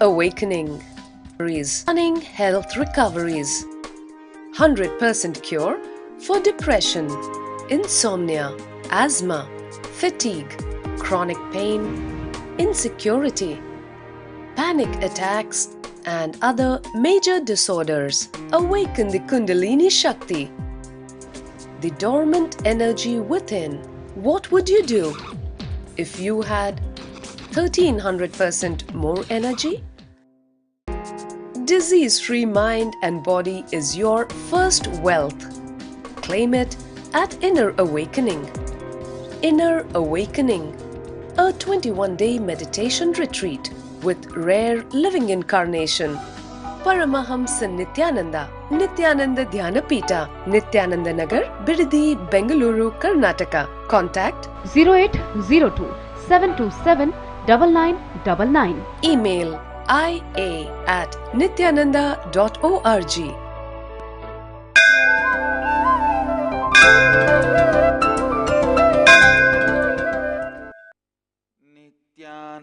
awakening. Stunning health recoveries. 100% cure for depression, insomnia, asthma, fatigue, chronic pain, insecurity, panic attacks, and other major disorders. Awaken the Kundalini Shakti, the dormant energy within. What would you do if you had 1300% more energy? Disease-free mind and body is your first wealth. Claim it at Inner Awakening. Inner Awakening, a 21-day meditation retreat with rare living incarnation. Paramahamsa Nityananda, Nityananda Dhyanapita, Nityananda Nagar, Bidadi, Bengaluru, Karnataka. Contact 0802 727 9999. Email ia@nityananda.org.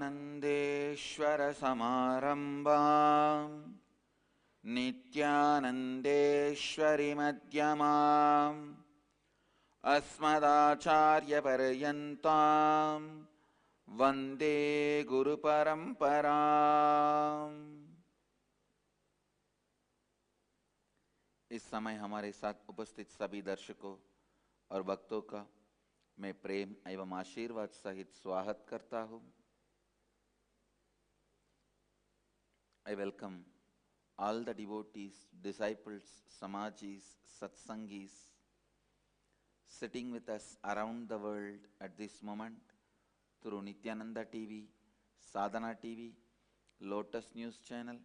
नित्यानन्देश्वर समारम्भाम् नित्यानन्देश्वरि मध्यमाम् अस्मदाचार्यपर्यन्ताम् वन्दे गुरुपरम्पराम्। इस समय हमारे साथ उपस्थित सभी दर्शकों और भक्तों का मैं प्रेम एवं आशीर्वाद सहित स्वागत करता हूँ। I welcome all the devotees, disciples, Swamijis, Satsangis sitting with us around the world at this moment through Nityananda TV, Sadhana TV, Lotus News Channel,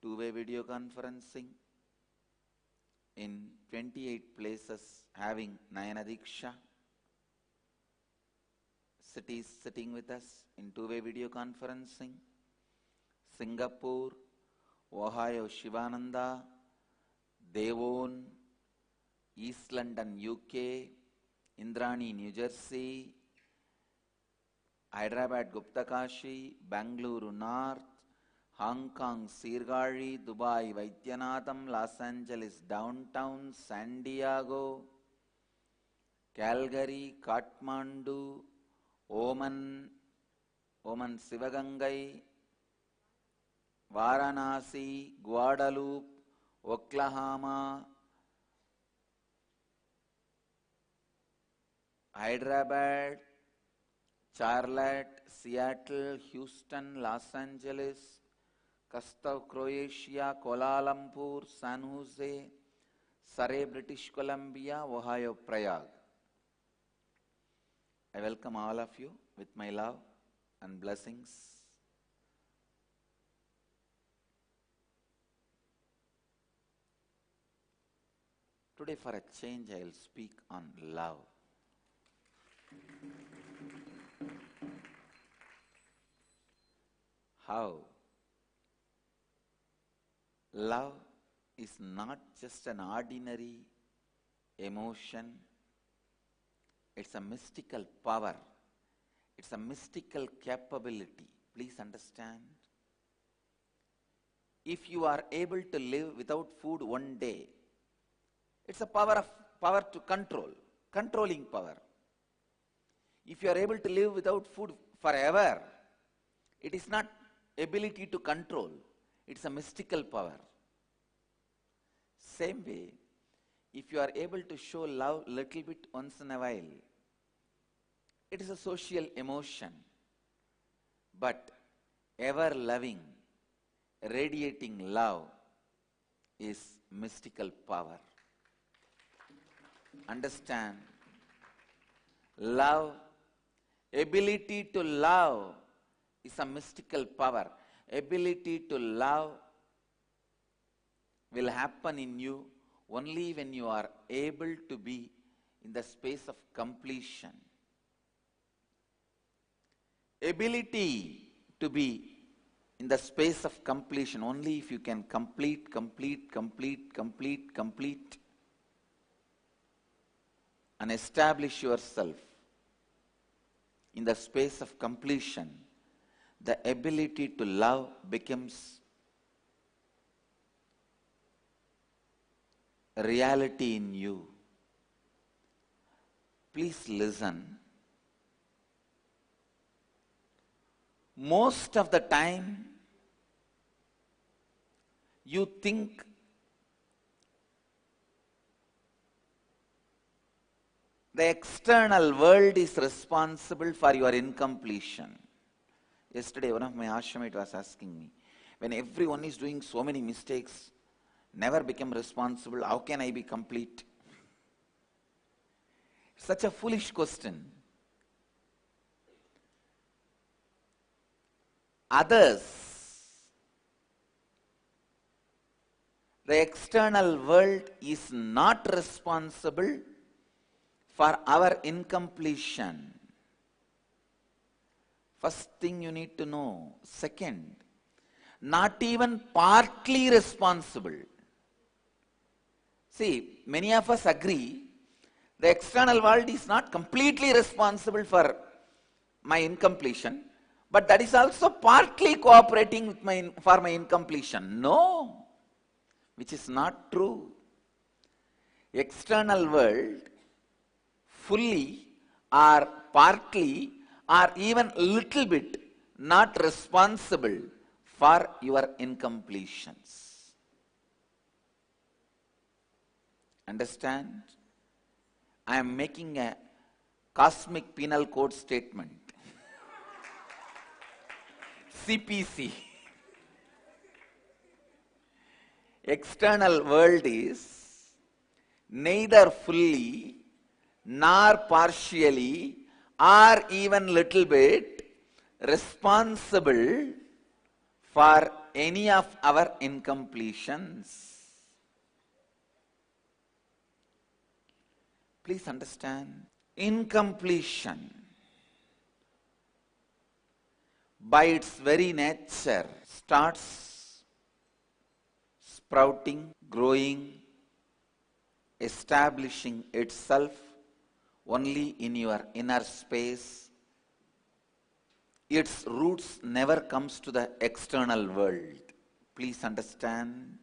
two-way video conferencing in 28 places having Nayana Diksha, cities sitting with us in two-way video conferencing, Singapore, Ohio Shivananda, Devon, East London UK, Indrani New Jersey, Hyderabad Guptakashi, Bangalore North, Hong Kong Sirgari, Dubai Vaidyanatham, Los Angeles Downtown, San Diego, Calgary, Kathmandu, Oman Sivagangai, Varanasi, Guadalupe, Oklahoma, Hyderabad, Charlotte, Seattle, Houston, Los Angeles, Kastov, Croatia, Kuala Lumpur, San Jose, Surrey, British Columbia, Ohio, Prague. I welcome all of you with my love and blessings. Today, for a change, I will speak on love. How love is not just an ordinary emotion, it's a mystical power, it's a mystical capability. Please understand. If you are able to live without food one day, it's a power to control, controlling power. If you are able to live without food forever, it is not ability to control, it's a mystical power. Same way, if you are able to show love little bit once in a while, it is a social emotion. But ever loving, radiating love is mystical power. Understand? Love, ability to love is a mystical power. Ability to love will happen in you only when you are able to be in the space of completion. Ability to be in the space of completion only if you can complete and establish yourself in the space of completion, the ability to love becomes a reality in you. Please listen. Most of the time, you think the external world is responsible for your incompletion. Yesterday, one of my ashramite was asking me, when everyone is doing so many mistakes, never become responsible, how can I be complete? Such a foolish question. Others, the external world is not responsible for our incompletion. First thing you need to know. Second, not even partly responsible. See, many of us agree the external world is not completely responsible for my incompletion, but that is also partly cooperating with for my incompletion. No, which is not true. External world fully or partly or even a little bit not responsible for your incompletions. Understand? I am making a cosmic penal code statement. CPC. External world is neither fully nor partially or even little bit responsible for any of our incompletions. Please understand, incompletion by its very nature starts sprouting, growing, establishing itself only in your inner space. Its roots never comes to the external world. Please understand.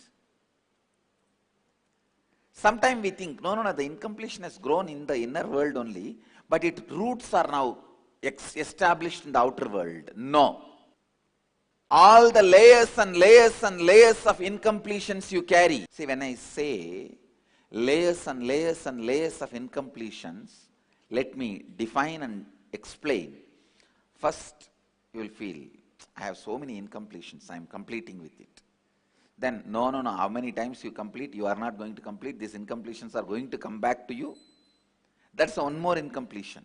Sometimes we think, no, the incompletion has grown in the inner world only, but its roots are now established in the outer world. No. All the layers and layers and layers of incompletions you carry. See, when I say layers and layers and layers of incompletions, let me define and explain. First, you will feel, I have so many incompletions, I am completing with it. Then, no, how many times you complete, you are not going to complete, these incompletions are going to come back to you. That's one more incompletion.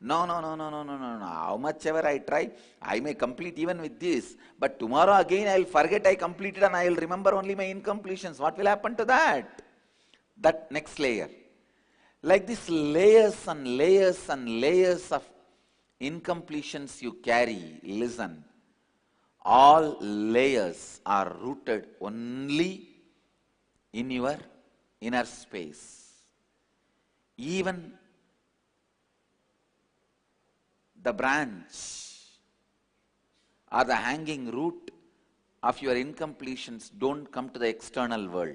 No, how much ever I try, I may complete even with this, but tomorrow again I will forget I completed and I will remember only my incompletions. What will happen to that? That next layer. Like this, layers and layers and layers of incompletions you carry, listen. All layers are rooted only in your inner space. Even the branch or the hanging root of your incompletions don't come to the external world.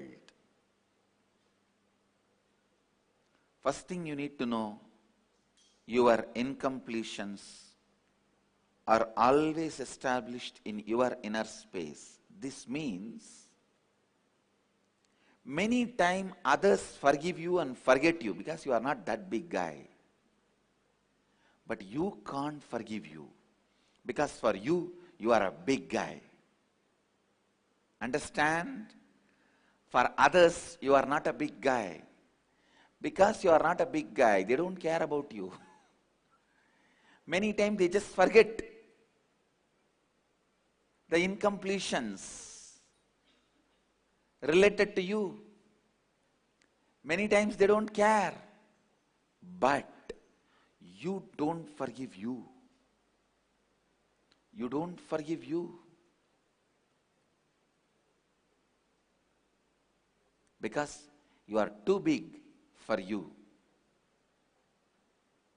First thing you need to know, your incompletions are always established in your inner space. This means many times others forgive you and forget you because you are not that big guy. But you can't forgive you because for you, you are a big guy. Understand? For others, you are not a big guy. Because you are not a big guy, they don't care about you. Many times they just forget the incompletions related to you. Many times they don't care. But you don't forgive you. You don't forgive you. Because you are too big for you.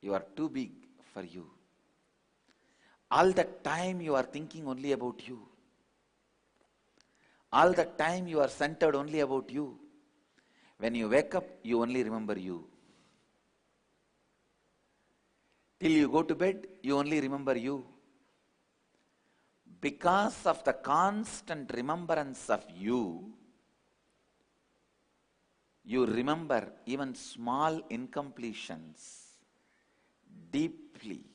You are too big for you. All the time you are thinking only about you. All the time you are centered only about you. When you wake up, you only remember you. Till you go to bed, you only remember you. Because of the constant remembrance of you, you remember even small incompletions deeply,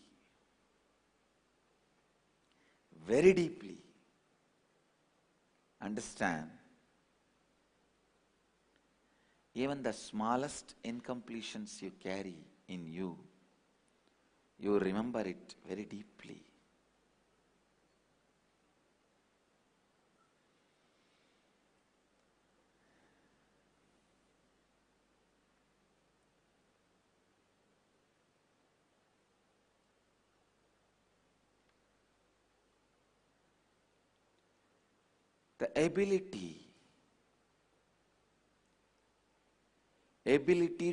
very deeply. Understand? Even the smallest incompletions you carry in you, you remember it very deeply. The ability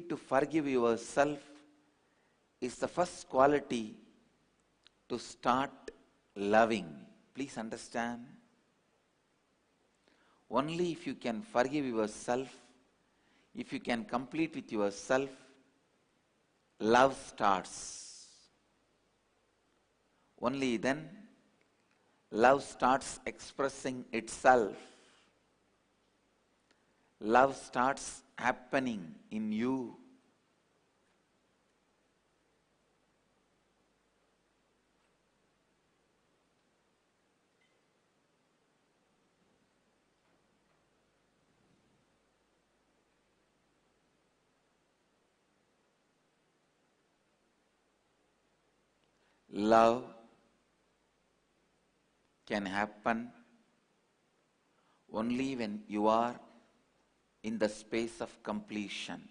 to forgive yourself is the first quality to start loving. Please understand. Only if you can forgive yourself, if you can complete with yourself, love starts. Only then love starts expressing itself. Love starts happening in you. Love can happen only when you are in the space of completion.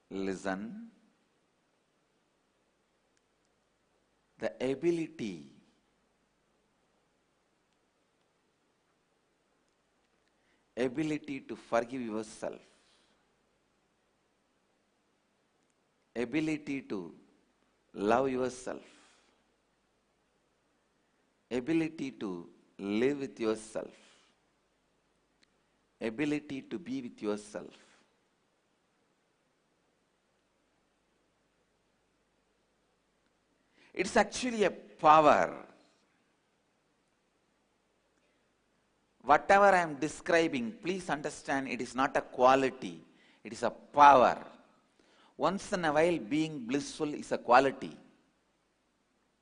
Listen. The ability to forgive yourself, ability to love yourself, ability to live with yourself, ability to be with yourself. It's actually a power. Whatever I am describing, please understand, it is not a quality, it is a power. Once in a while, being blissful is a quality.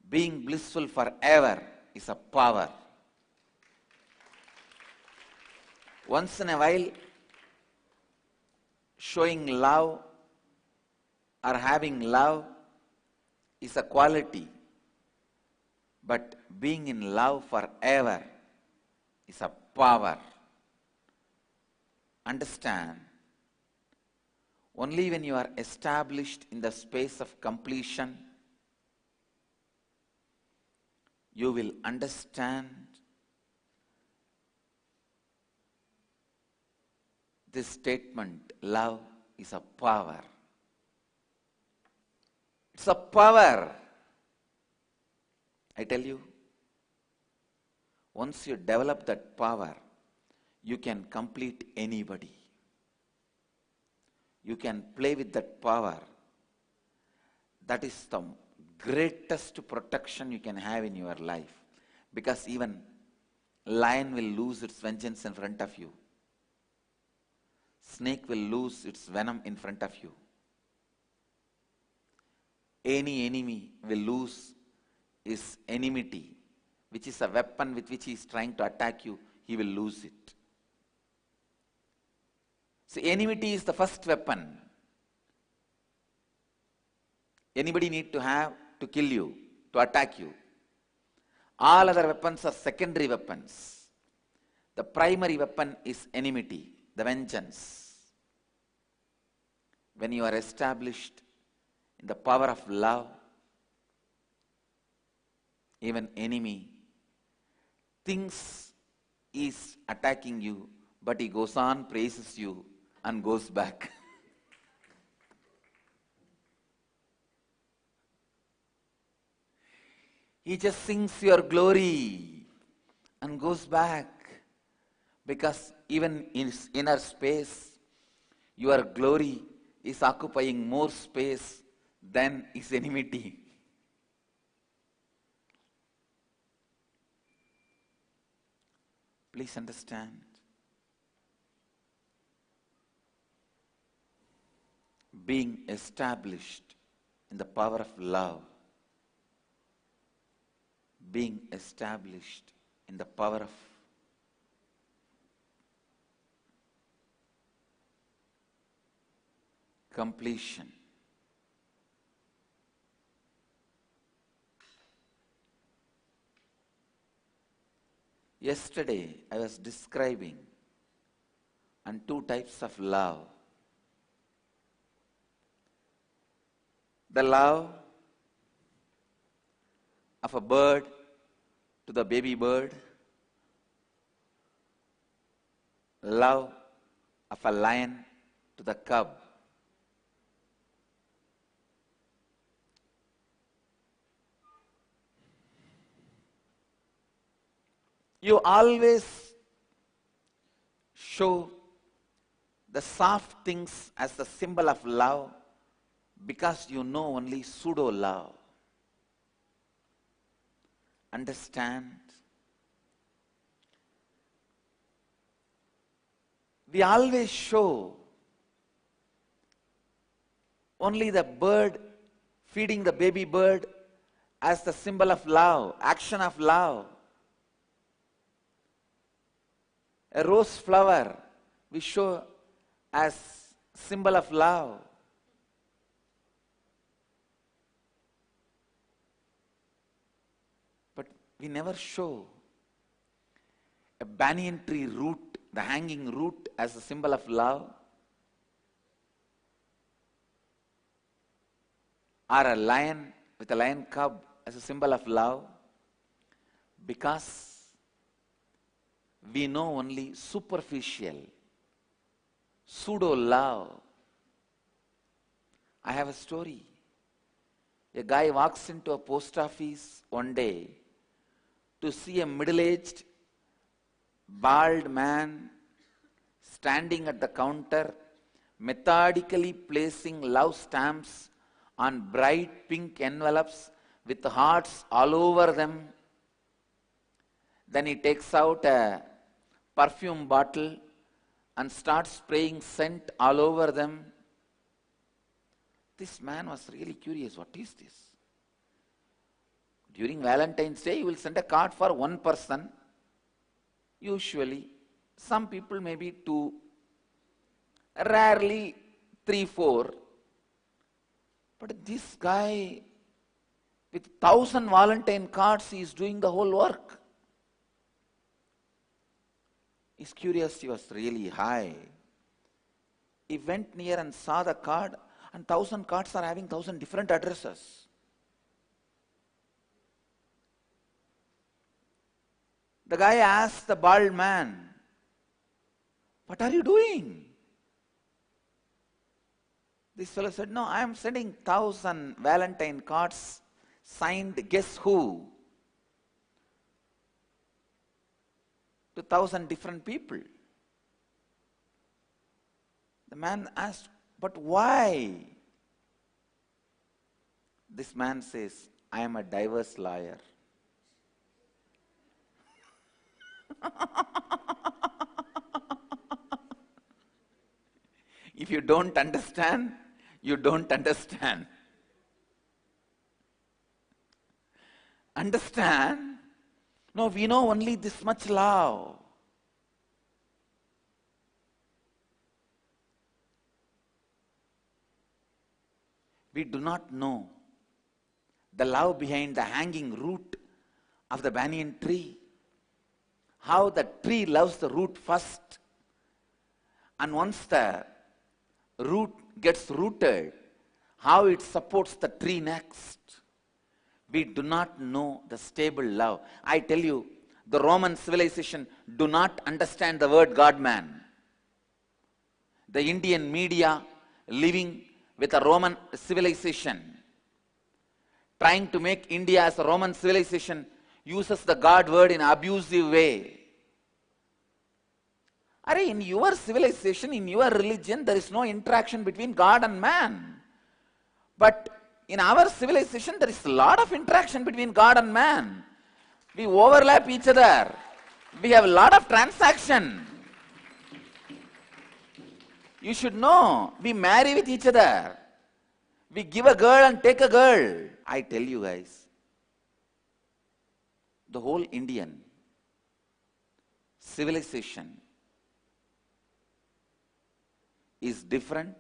Being blissful forever is a power. Once in a while, showing love or having love is a quality. But being in love forever is a power. Understand? Only when you are established in the space of completion, you will understand this statement, love is a power. It's a power. I tell you, once you develop that power, you can complete anybody. You can play with that power. That is the greatest protection you can have in your life. Because even lion will lose its vengeance in front of you. Snake will lose its venom in front of you. Any enemy will lose his enmity, which is a weapon with which he is trying to attack you. He will lose it. So enmity is the first weapon. Anybody need to have to kill you, to attack you. All other weapons are secondary weapons. The primary weapon is enmity, the vengeance. When you are established in the power of love, even enemy thinks he is attacking you, but he goes on, praises you, and goes back. He just sings your glory and goes back. Because even in his inner space, your glory is occupying more space than his enmity. Please understand. Being established in the power of love, being established in the power of completion. Yesterday, I was describing on two types of love. The love of a bird to the baby bird, love of a lion to the cub. You always show the soft things as the symbol of love because you know only pseudo love. Understand? We always show only the bird feeding the baby bird as the symbol of love, action of love. A rose flower we show as symbol of love. But we never show a banyan tree root, the hanging root, as a symbol of love, or a lion with a lion cub as a symbol of love, because we know only superficial, pseudo love. I have a story. A guy walks into a post office one day to see a middle-aged, bald man standing at the counter, methodically placing love stamps on bright pink envelopes with hearts all over them. Then he takes out a perfume bottle and starts spraying scent all over them. This man was really curious. What is this? During Valentine's Day, you will send a card for one person. Usually, some people maybe two, rarely 3, 4. But this guy, with 1,000 Valentine cards, he is doing the whole work. His curiosity was really high. He went near and saw the card, and 1,000 cards are having 1,000 different addresses. The guy asked the bald man, "What are you doing?" This fellow said, "No, I am sending 1,000 Valentine cards signed guess who to 1,000 different people." The man asked, "But why?" This man says, "I am a divorce lawyer." If you don't understand, you don't understand. Understand? No, we know only this much love. We do not know the love behind the hanging root of the banyan tree. How the tree loves the root first. And once the root gets rooted, how it supports the tree next. We do not know the stable love. I tell you, the Roman civilization do not understand the word God-man. The Indian media living with a Roman civilization trying to make India as a Roman civilization, uses the God word in an abusive way. In your civilization, in your religion, there is no interaction between God and man. But in our civilization, there is a lot of interaction between God and man. We overlap each other. We have a lot of transaction. You should know, we marry with each other. We give a girl and take a girl. I tell you guys, the whole Indian civilization is different,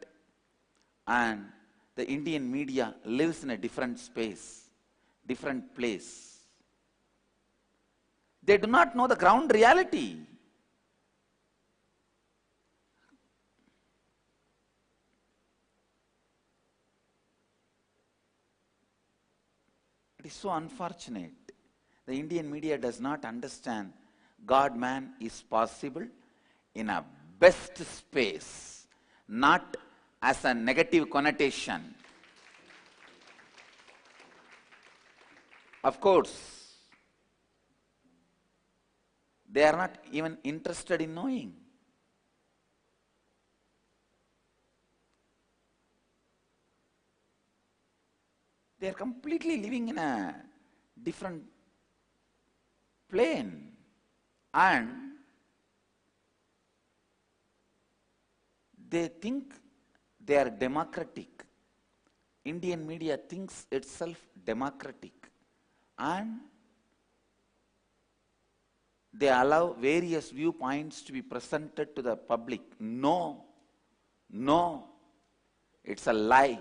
and the Indian media lives in a different space, different place. They do not know the ground reality. It is so unfortunate. The Indian media does not understand God-man is possible in a best space, not as a negative connotation. Of course, they are not even interested in knowing. They are completely living in a different plane, and they think they are democratic. Indian media thinks itself democratic, and they allow various viewpoints to be presented to the public. No, it's a lie.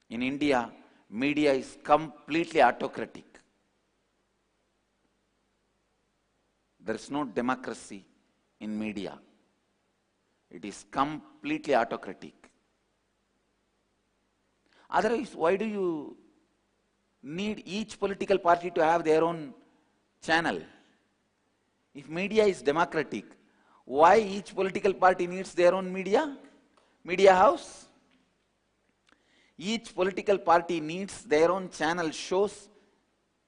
In India, media is completely autocratic. There is no democracy in media. It is completely autocratic. Otherwise, why do you need each political party to have their own channel? If media is democratic, why each political party needs their own media house? Each political party needs their own channel shows.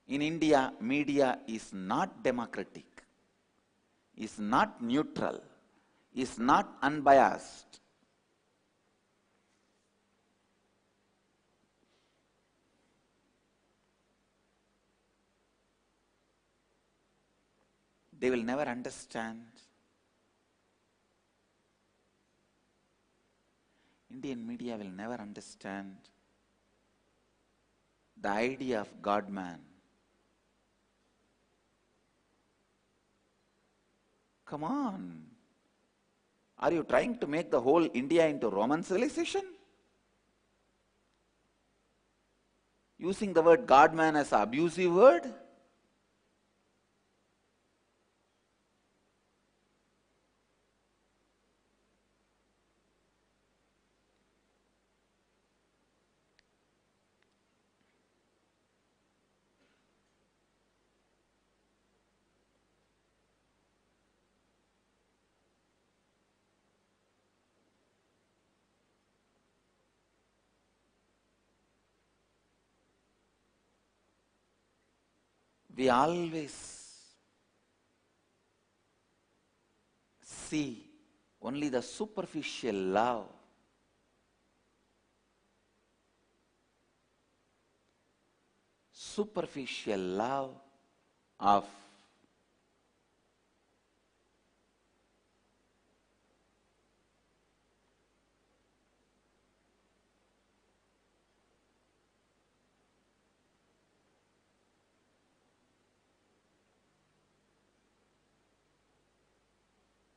In India, media is not democratic, is not neutral, is not unbiased. They will never understand. Indian media will never understand the idea of God-man. Come on. Are you trying to make the whole India into Roman civilization? Using the word God-man as an abusive word? We always see only the superficial love. Superficial love of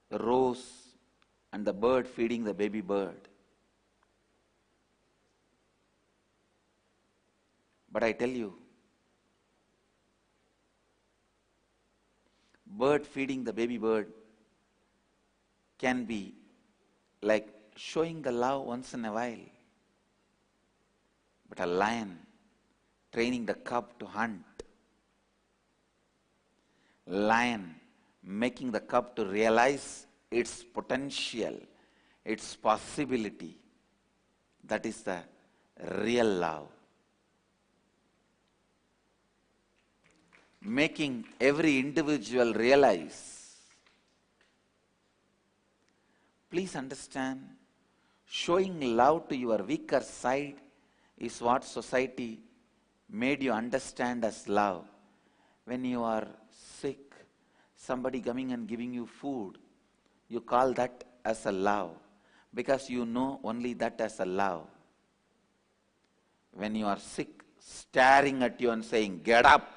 the rose and the bird feeding the baby bird. But I tell you, bird feeding the baby bird can be like showing the love once in a while. But a lion training the cub to hunt, lion making the cub to realize its potential, its possibility, that is the real love. making every individual realize. Please understand, showing love to your weaker side is what society made you understand as love. When you are sick, somebody coming and giving you food, you call that as a love, because you know only that as a love. When you are sick, staring at you and saying, get up,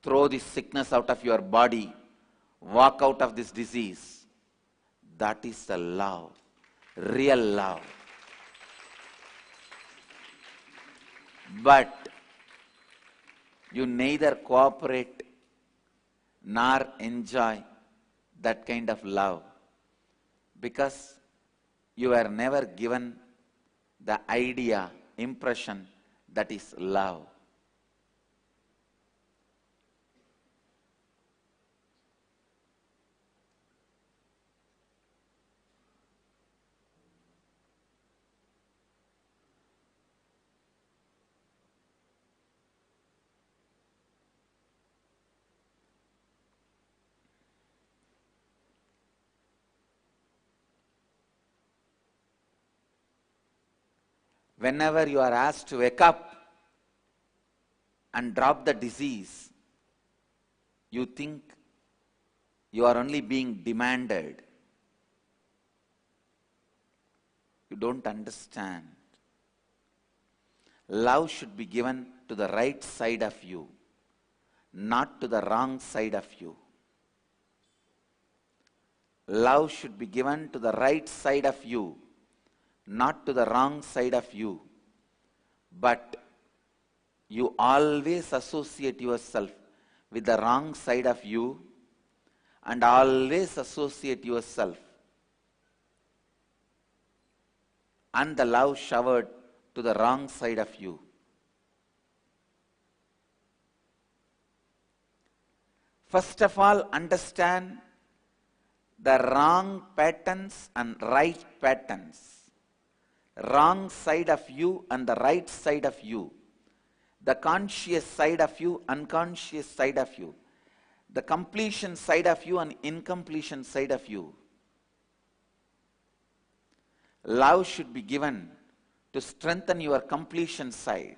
throw this sickness out of your body, walk out of this disease, that is the love, real love. But you neither cooperate nor enjoy that kind of love, because you were never given the idea, impression that is love. Whenever you are asked to wake up and drop the disease, you think you are only being demanded. You don't understand. Love should be given to the right side of you, not to the wrong side of you. Love should be given to the right side of you, not to the wrong side of you. But you always associate yourself with the wrong side of you, and always associate yourself and the love showered to the wrong side of you. First of all, understand the wrong patterns and right patterns. Wrong side of you and the right side of you. The conscious side of you, unconscious side of you. The completion side of you and incompletion side of you. Love should be given to strengthen your completion side.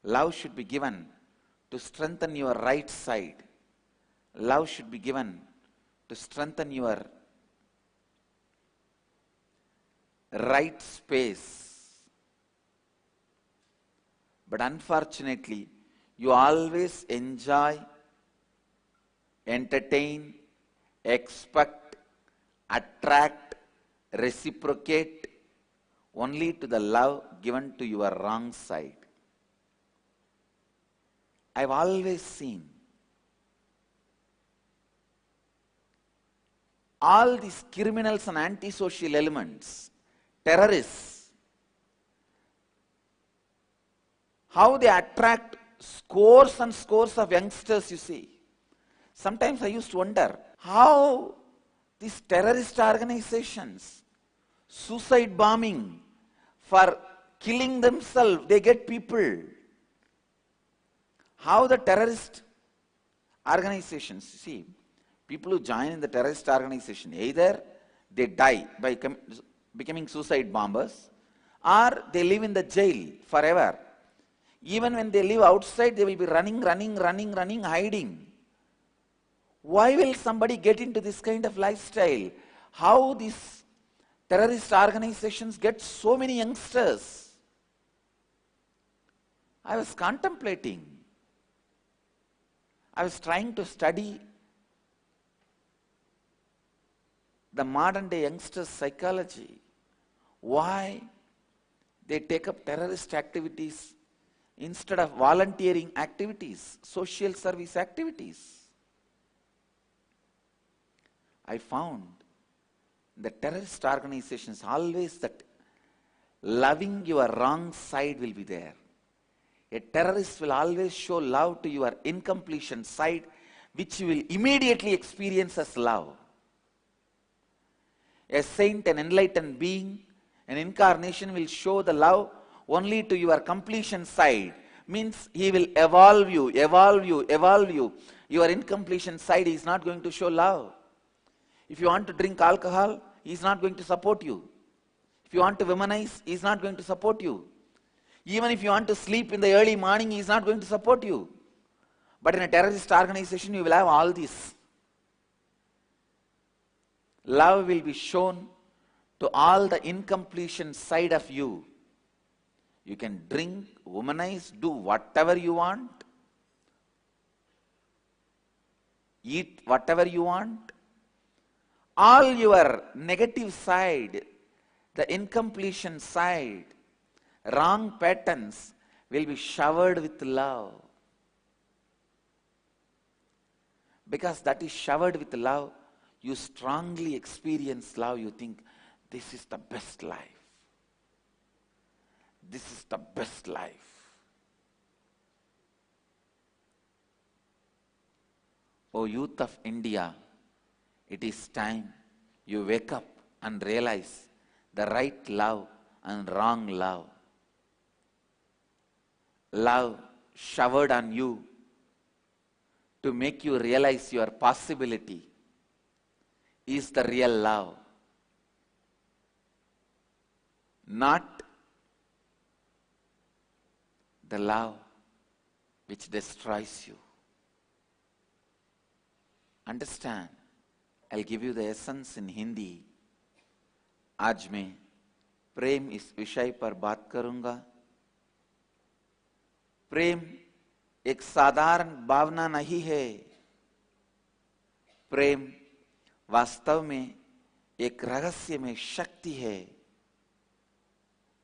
Love should be given to strengthen your right side. Love should be given to strengthen your right space. But unfortunately, you always enjoy, entertain, expect, attract, reciprocate only to the love given to your wrong side. I've always seen all these criminals and antisocial elements, terrorists, how they attract scores and scores of youngsters, you see. Sometimes I used to wonder how these terrorist organizations, suicide bombing, for killing themselves, they get people. How the terrorist organizations, you see, people who join in the terrorist organization, either they die by becoming suicide bombers, or they live in the jail forever. Even when they live outside, they will be running, hiding. Why will somebody get into this kind of lifestyle? How these terrorist organizations get so many youngsters? I was contemplating. I was trying to study the modern day youngsters' psychology. Why they take up terrorist activities instead of volunteering activities, social service activities. I found the terrorist organizations always that loving your wrong side will be there. A terrorist will always show love to your incompletion side, which you will immediately experience as love. A saint, an enlightened being, an incarnation will show the love only to your completion side, means he will evolve you, evolve you, evolve you. Your incompletion side is not going to show love. If you want to drink alcohol, he is not going to support you. If you want to womanize, he is not going to support you. Even if you want to sleep in the early morning, he is not going to support you. But in a terrorist organization, you will have all this. Love will be shown to all the incompletion side of you. You can drink, womanize, do whatever you want, eat whatever you want. All your negative side, the incompletion side, wrong patterns will be showered with love. Because that is showered with love, you strongly experience love. You think, this is the best life. This is the best life. O youth of India, it is time you wake up and realize the right love and wrong love. Love showered on you to make you realize your possibility is the real love. Not the love which destroys you. Understand? I'll give you the essence in Hindi. आज मैं प्रेम इस विषय पर बात करूंगा. प्रेम एक साधारण भावना नहीं है. प्रेम वास्तव में एक रहस्यमय शक्ति है,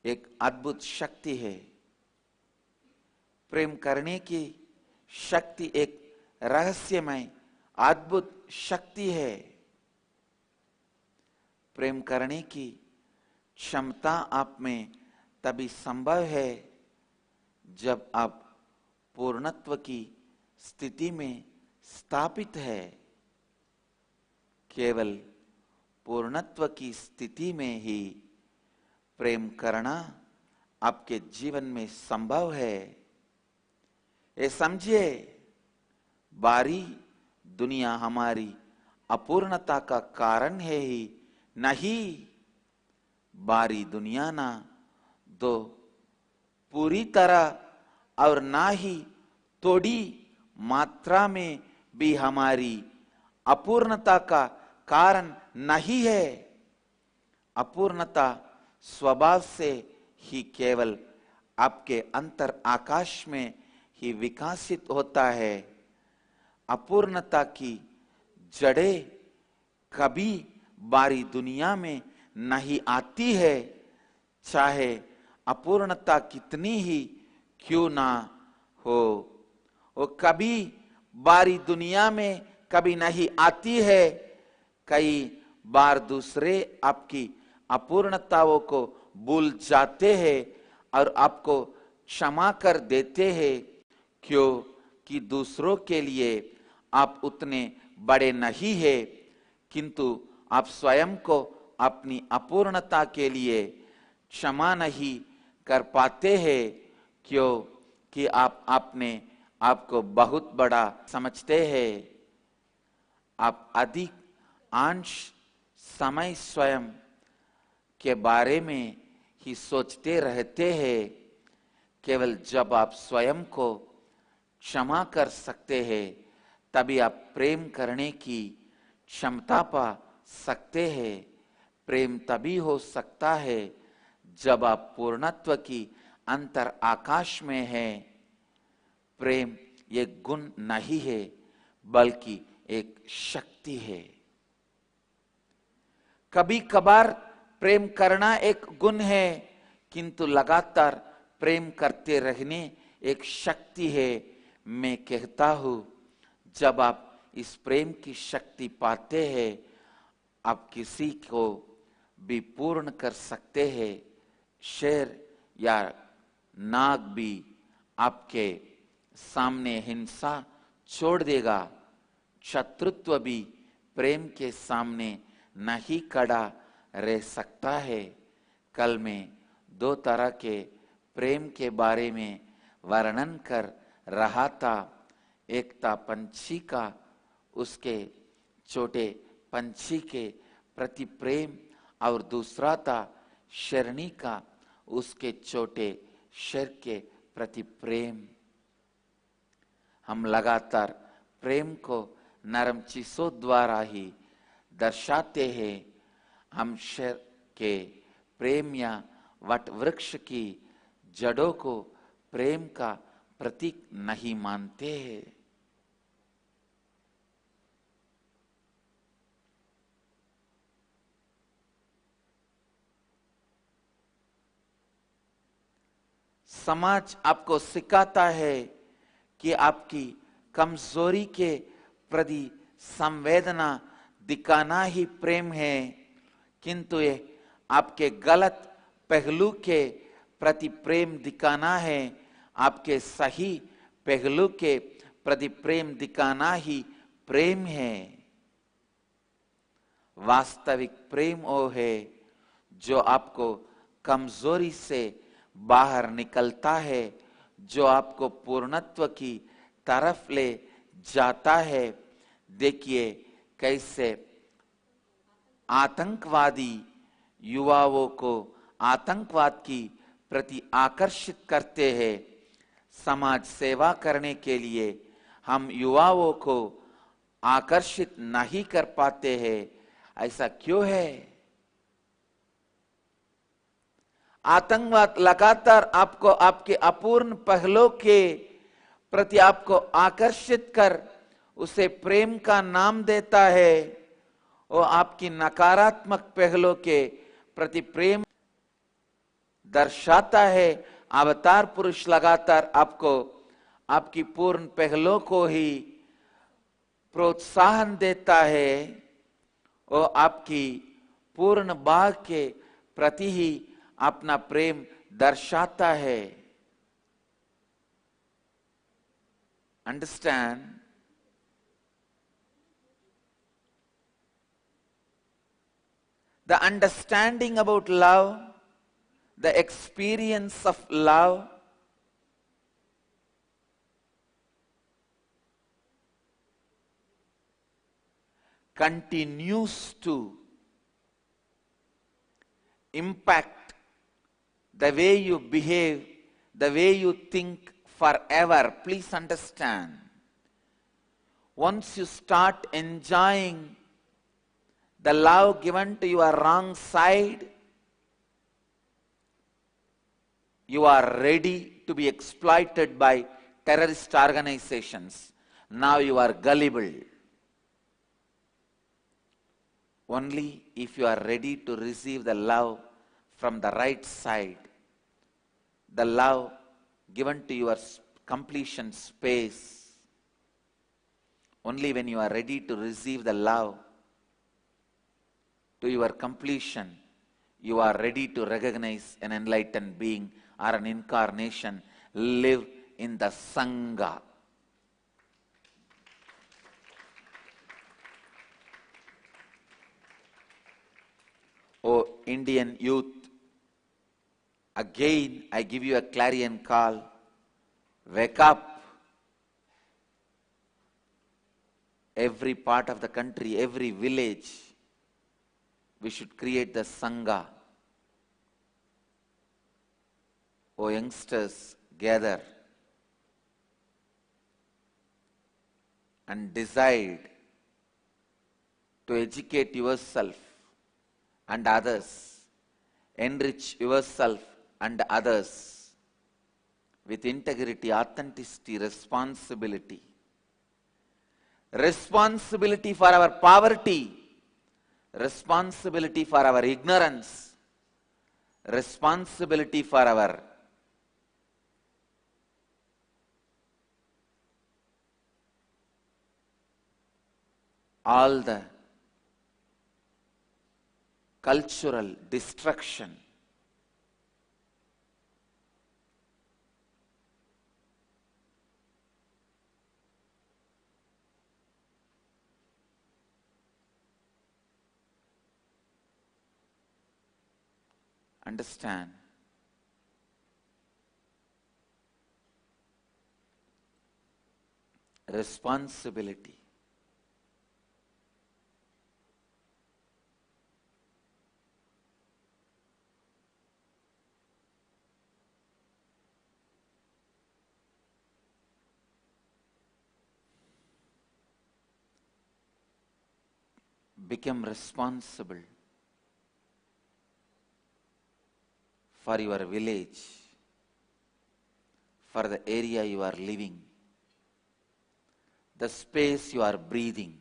एक अद्भुत शक्ति है. प्रेम करने की शक्ति एक रहस्यमय अद्भुत शक्ति है. प्रेम करने की क्षमता आप में तभी संभव है जब आप पूर्णत्व की स्थिति में स्थापित है. केवल पूर्णत्व की स्थिति में ही प्रेम करना आपके जीवन में संभव है. ये समझिए, बारी दुनिया हमारी अपूर्णता का कारण है ही नहीं. बारी दुनिया ना दो पूरी तरह और ना ही थोड़ी मात्रा में भी हमारी अपूर्णता का कारण नहीं है. अपूर्णता स्वभाव से ही केवल आपके अंतर आकाश में ही विकसित होता है. अपूर्णता की जड़ें कभी बारी दुनिया में नहीं आती है, चाहे अपूर्णता कितनी ही क्यों ना हो. वो कभी बारी दुनिया में कभी नहीं आती है. कई बार दूसरे आपकी अपूर्णताओं को भूल जाते हैं और आपको क्षमा कर देते हैं, क्योंकि दूसरों के लिए आप उतने बड़े नहीं हैं, किंतु आप स्वयं को अपनी अपूर्णता के लिए क्षमा नहीं कर पाते हैं, क्योंकि आप अपने आपको बहुत बड़ा समझते हैं. आप अधिक अंश समय स्वयं के बारे में ही सोचते रहते हैं. केवल जब आप स्वयं को क्षमा कर सकते हैं, तभी आप प्रेम करने की क्षमता पा सकते हैं. प्रेम तभी हो सकता है जब आप पूर्णत्व की अंतर आकाश में हैं. प्रेम एक गुण नहीं है, बल्कि एक शक्ति है. कभी कभार प्रेम करना एक गुण है, किंतु लगातार प्रेम करते रहने एक शक्ति है. मैं कहता हूं, जब आप इस प्रेम की शक्ति पाते हैं, आप किसी को भी पूर्ण कर सकते हैं. शेर या नाग भी आपके सामने हिंसा छोड़ देगा. शत्रुत्व भी प्रेम के सामने नहीं खड़ा रह सकता है. कल मैं 2 तरह के प्रेम के बारे में वर्णन कर रहा था। एक था पंछी का उसके छोटे पंछी के प्रति प्रेम, और दूसरा था शेरनी का उसके छोटे शेर के प्रति प्रेम। हम लगातार प्रेम को नरम चीजों द्वारा ही दर्शाते हैं। हम शेर के प्रेम या वट वृक्ष की जड़ों को प्रेम का प्रतीक नहीं मानते हैं। समाज आपको सिखाता है कि आपकी कमजोरी के प्रति संवेदना दिखाना ही प्रेम है, किंतु ये आपके गलत पहलू के प्रति प्रेम दिखाना है। आपके सही पहलू के प्रति प्रेम दिखाना ही प्रेम है। वास्तविक प्रेम वो है जो आपको कमजोरी से बाहर निकलता है, जो आपको पूर्णत्व की तरफ ले जाता है। देखिए कैसे आतंकवादी युवाओं को आतंकवाद की प्रति आकर्षित करते हैं। समाज सेवा करने के लिए हम युवाओं को आकर्षित नहीं कर पाते हैं। ऐसा क्यों है? आतंकवाद लगातार आपको आपके अपूर्ण पहलों के प्रति आपको आकर्षित कर उसे प्रेम का नाम देता है, और आपकी नकारात्मक पहलों के प्रति प्रेम दर्शाता है। अवतार पुरुष लगातार आपको आपकी पूर्ण पहलों को ही प्रोत्साहन देता है, और आपकी पूर्ण बाग के प्रति ही अपना प्रेम दर्शाता है। Understand? The understanding about love, the experience of love continues to impact the way you behave, the way you think forever. Please understand. Once you start enjoying the love given to your wrong side, you are ready to be exploited by terrorist organizations. Now you are gullible. Only if you are ready to receive the love from the right side, the love given to your completion space, only when you are ready to receive the love to your completion, you are ready to recognize an enlightened being or an incarnation, live in the Sangha. O Indian youth, again I give you a clarion call. Wake up. Every part of the country, every village, we should create the Sangha. O youngsters, gather and decide to educate yourself and others, enrich yourself and others with integrity, authenticity, responsibility. Responsibility for our poverty, responsibility for our ignorance, responsibility for our all the cultural destruction. Understand? responsibility. Become responsible for your village, for the area you are living, the space you are breathing.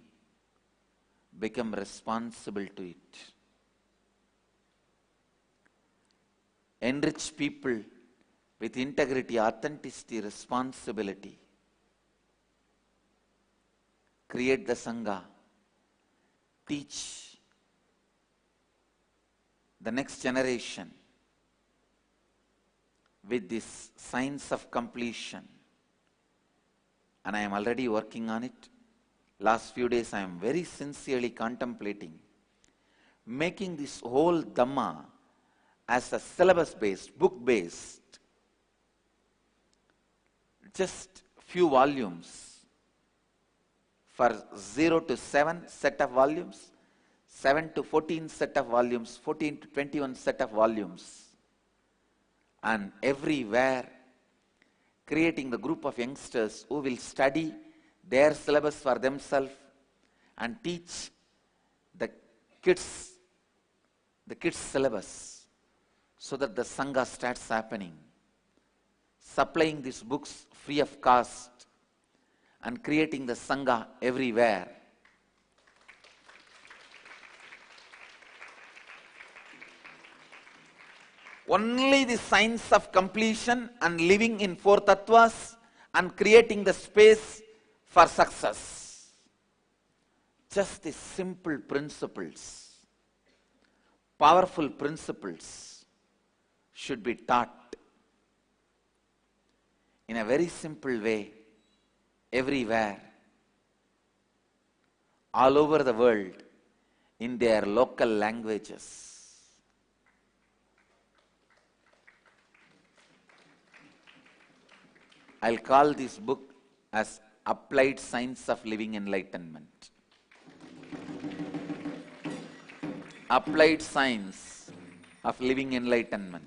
Become responsible to it. Enrich people with integrity, authenticity, responsibility. Create the Sangha. Teach the next generation with this science of completion. And I am already working on it. Last few days I am very sincerely contemplating making this whole Dhamma as a syllabus-based, book-based, just few volumes. For 0 to 7 set of volumes, 7 to 14 set of volumes, 14 to 21 set of volumes. And everywhere creating the group of youngsters who will study their syllabus for themselves and teach the kids syllabus so that the Sangha starts happening. Supplying these books free of cost and creating the Sangha everywhere. Only the science of completion and living in four tattvas and creating the space for success. Just the simple principles, powerful principles should be taught in a very simple way. Everywhere, all over the world, in their local languages. I'll call this book as Applied Science of Living Enlightenment. Applied Science of Living Enlightenment.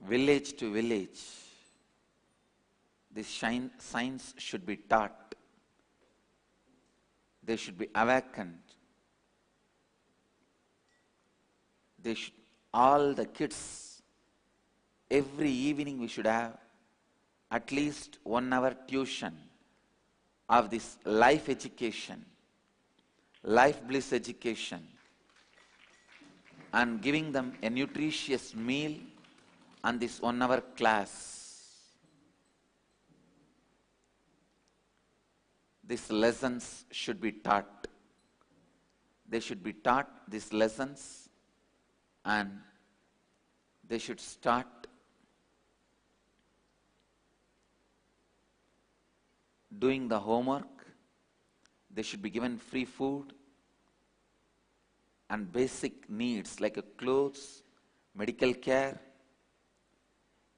Village to village, this science should be taught. They should be awakened. All the kids, every evening we should have at least 1 hour tuition of this life education, life bliss education, and giving them a nutritious meal and this 1 hour class. These lessons should be taught. They should be taught these lessons and they should start doing the homework. They should be given free food and basic needs like clothes, medical care.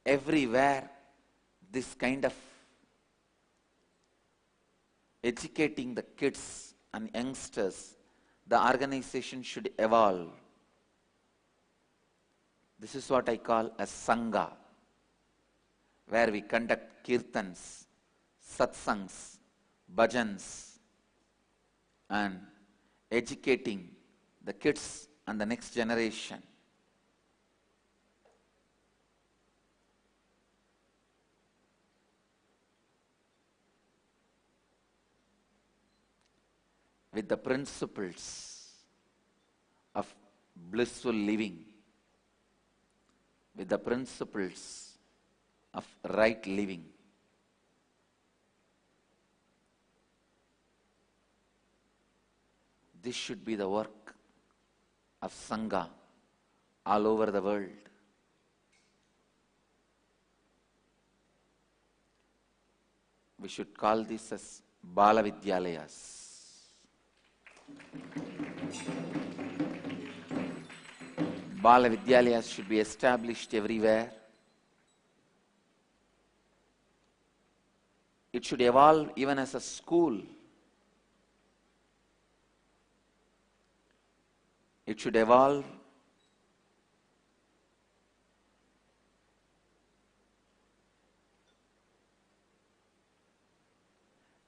Everywhere, this kind of educating the kids and youngsters, the organization should evolve. This is what I call a Sangha, where we conduct kirtans, satsangs, bhajans, and educating the kids and the next generation. With the principles of blissful living, with the principles of right living. This should be the work of Sangha all over the world. We should call this as Bala Vidyalayas. Bala Vidyalayas should be established everywhere. It should evolve even as a school. It should evolve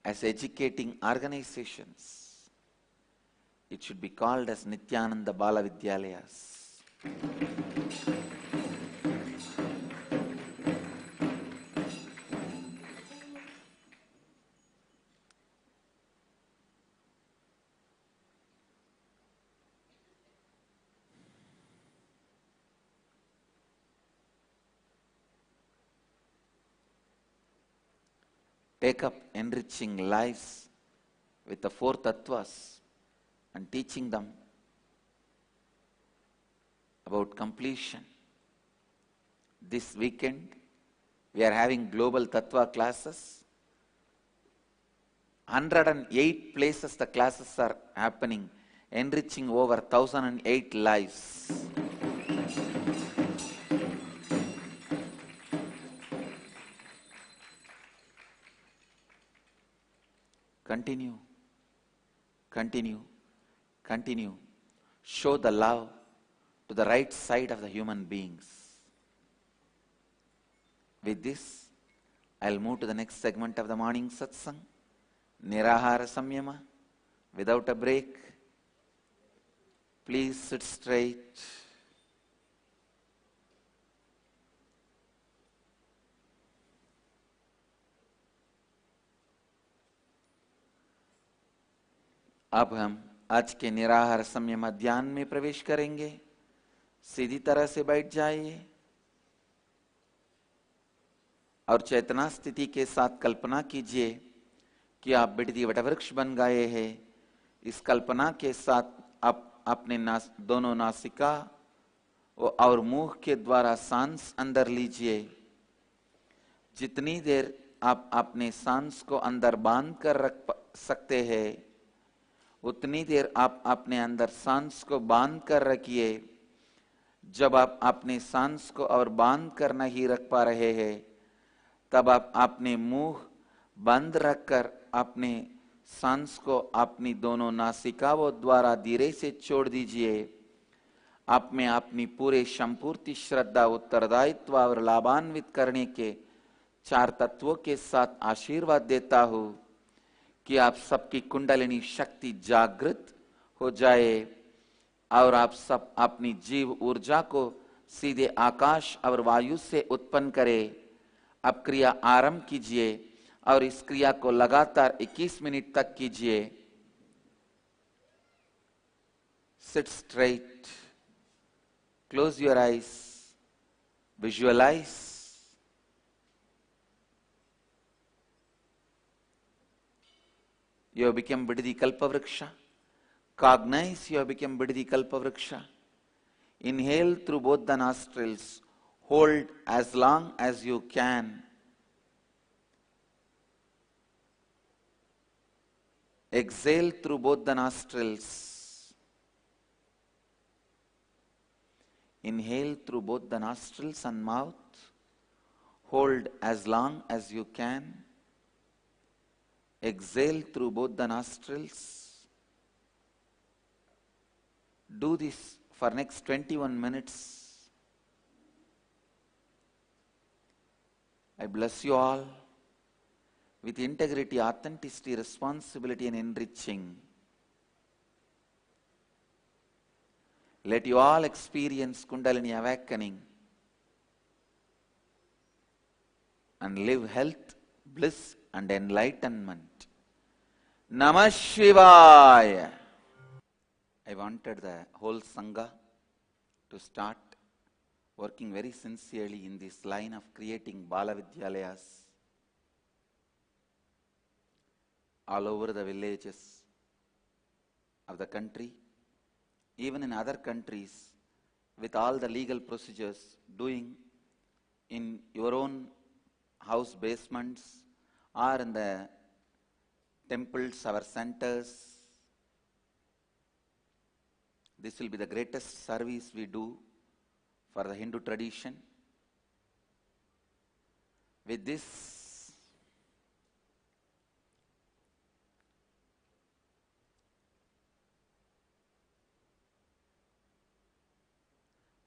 as educating organizations. It should be called as Nityananda Bala Vidyalayas. Take up enriching lives with the four tattvas and teaching them about completion. This weekend, we are having global tattva classes. 108 places the classes are happening, enriching over 1008 lives. Continue, continue, continue. Show the love to the right side of the human beings. With this, I'll move to the next segment of the morning satsang. Nirahara Samyama, without a break. Please sit straight. अब हम आज के निराहार संयम ध्यान में प्रवेश करेंगे। सीधी तरह से बैठ जाइए और चेतना स्थिति के साथ कल्पना कीजिए कि आप बिडदी वटवृक्ष बन गए हैं। इस कल्पना के साथ आप अपने दोनों नासिका और मुंह के द्वारा सांस अंदर लीजिए। जितनी देर आप अपने सांस को अंदर बांध कर रख सकते हैं, उतनी देर आप अपने अंदर सांस को बांध कर रखिए। जब आप अपने सांस को और बांध कर नहीं रख पा रहे हैं, तब आप अपने मुंह बंद रखकर अपने सांस को अपनी दोनों नासिकाओं द्वारा धीरे से छोड़ दीजिए। आप में अपनी पूरे संपूर्ति श्रद्धा, उत्तरदायित्व और लाभान्वित करने के 4 तत्वों के साथ आशीर्वाद देता हूं कि आप सबकी कुंडलिनी शक्ति जागृत हो जाए और आप सब अपनी जीव ऊर्जा को सीधे आकाश और वायु से उत्पन्न करें। अब क्रिया आरंभ कीजिए और इस क्रिया को लगातार 21 मिनट तक कीजिए। Sit straight, close your eyes, visualize you have become Bidadi Kalpavriksha. Cognize you have become Bidadi Kalpavriksha. Inhale through both the nostrils. Hold as long as you can. Exhale through both the nostrils. Inhale through both the nostrils and mouth. Hold as long as you can. Exhale through both the nostrils. Do this for next 21 minutes. I bless you all with integrity, authenticity, responsibility and enriching. Let you all experience Kundalini awakening and live health, bliss and enlightenment. Namah Shivaya. I wanted the whole Sangha to start working very sincerely in this line of creating Bala Vidyalayas all over the villages of the country, even in other countries, with all the legal procedures, doing in your own house basements or in the temples, our centers. This will be the greatest service we do for the Hindu tradition. With this,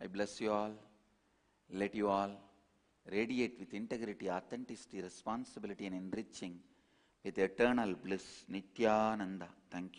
I bless you all. Let you all radiate with integrity, authenticity, responsibility, and enriching with eternal bliss. Nityananda. Thank you.